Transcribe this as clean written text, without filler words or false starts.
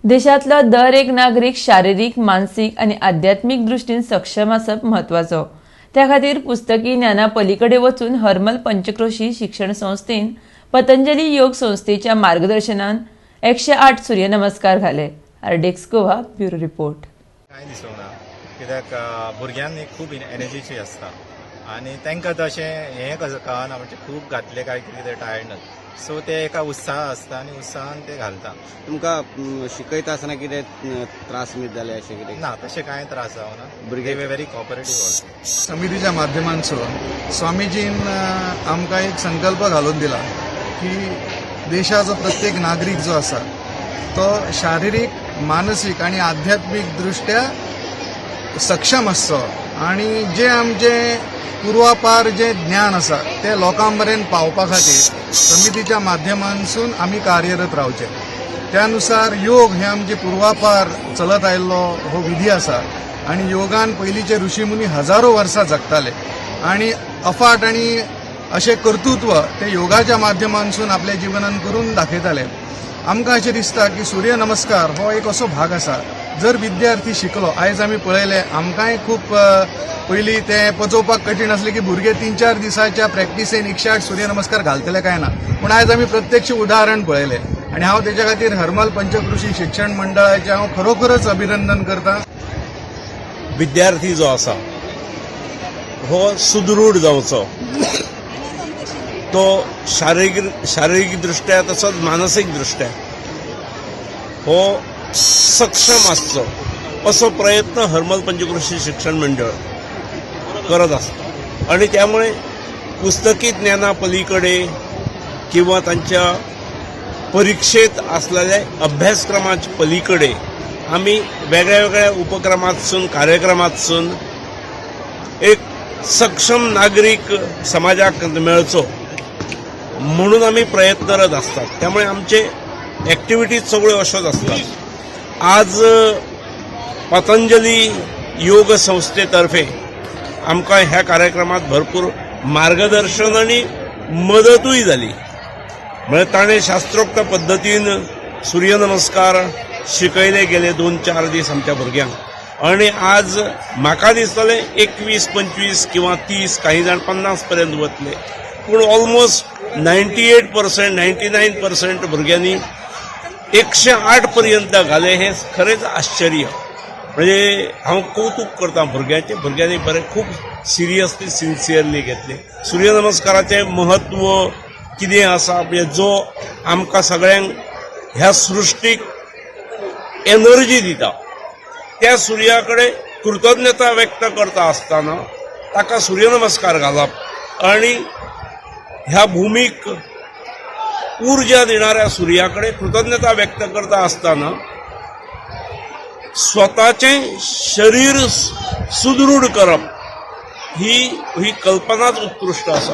देशातलो दर एक नागरिक शारीरिक, मानसिक आणि आध्यात्मिक दृष्टीन सक्षम आसप म्हत्वाचो। त्या खातीर पुस्तकी ज्ञाना पलीकडे वचून हर्मल पंचक्रोशी शिक्षण संस्थेन पतंजली योग संस्थेच्या मार्गदर्शनान 108 सूर्यनमस्कार घाले। आरडेक्स गोवा ब्युरो रिपोर्ट। काय दिसना कित्याक भुरग्यांनी खूब एनर्जीची आसता आनी तांकां तशें हें कळना म्हणजे खूब घातले काय कितें टायर्डनस सो ते एका उत्साह आसता आनी उत्साहान ते घालता। तुमकां शिकयता आसतना कितें त्रास बीन जाले अशें कितें? ना तशें कांय त्रास जावना, भुरगे व्हेरी कॉपरेटिव्ह ऑल्सो। समितीच्या माध्यमांतसून स्वामीजीन आमकां एक संकल्प घालून दिला की देशाचो प्रत्येक नागरीक जो आसा तो शारीरिक, मानसीक आणि आध्यात्मिक दृष्ट्या सक्षम आसचो आणि जे आमचे पूर्वापार जे ज्ञान आसा ते लोकां पर्यंत पावपा खातीर समितीच्या माध्यमांतसून आमी कार्यरत रावचे। त्यानुसार योग हे आमचे पूर्वापार चलत आयिल्लो हो विधी आसा आणि योगान पयलींचे ऋषीमुनी हजारो वर्सां जगताले आणि अफाट आणि अशें कर्तृत्व ते योगाच्या माध्यमांतसून आपल्या जिवनान करून दाखयताले। आमकां अशें दिसता की सूर्य नमस्कार हो एक असो भाग आसा जर विद्यार्थी शिकलो, आयज आमी पळयले आमकांय खूब पयलीं ते पचोवपाक कठीण आसलें की भुरगे 3-4 दिसाच्या प्रॅक्टिसेन 108 सूर्य नमस्कार घालतले काय ना, पूण आयज आमी प्रत्यक्ष उदाहरण पळयलें आणि हांव तेच्या खातीर हर्मल पंचक्रोशी शिक्षण मंडळाचें हांव खरोखरच अभिनंदन करतां। विद्यार्थी जो आसा हो सुदृढ जावचो, तो शारीरिक दृष्ट्या तसोच मानसीक दृष्ट्या हो सक्षम आसचो असो प्रयत्न हर्मल पंचक्रोशी शिक्षण मंडळ करत असतं आणि त्यामुळे पुस्तकी ज्ञाना पलीकडे किंवा त्यांच्या परीक्षेत असलेल्या अभ्यासक्रमाच्या पलीकडे आम्ही वेगळ्या वेगळ्या उपक्रमातसून कार्यक्रमातसून एक सक्षम नागरिक समाजाक मेळचो म्हणून आम्ही प्रयत्नरत असतात। त्यामुळे आमचे ॲक्टिव्हिटीज सगळ्यो अश्योच असतात। आज पतंजली योग संस्थेतर्फे आमकां ह्या कार्यक्रमात भरपूर मार्गदर्शन आणि मदतूय जाली। म्हणजे ताणें शास्त्रोक्त पद्दतीन सूर्यनमस्कार शिकयले गेले 2-4 दीस आमच्या भुरग्यांक आणि आज म्हाका दिसतलें 21-25 किंवा 30 काही जाण 50 पर्यंत वतले, पूण ऑलमोस्ट 98% 99% भुरग्यांनी 108 पर्यंत घाले। हे खरेंच आश्चर्य। म्हणजे हांव कौतुक करता भुरग्यांनी बरें खूब सिरियसली सिन्सियरली घेतले। सूर्यनमस्काराचें महत्व कितें आसा म्हणजे जो आमकां सगळ्यांक ह्या सृश्टीक एनर्जी दिता, त्या सुर्या कडेन कृतज्ञता व्यक्त करता आसतना ताका सूर्यनमस्कार घालप आणि ह्या भूमीक ऊर्जा देणाऱ्या सूर्याकडे कृतज्ञता व्यक्त करता असताना स्वतःचे शरीर सुदृढ करप ही कल्पनाच उत्कृष्ट आसा।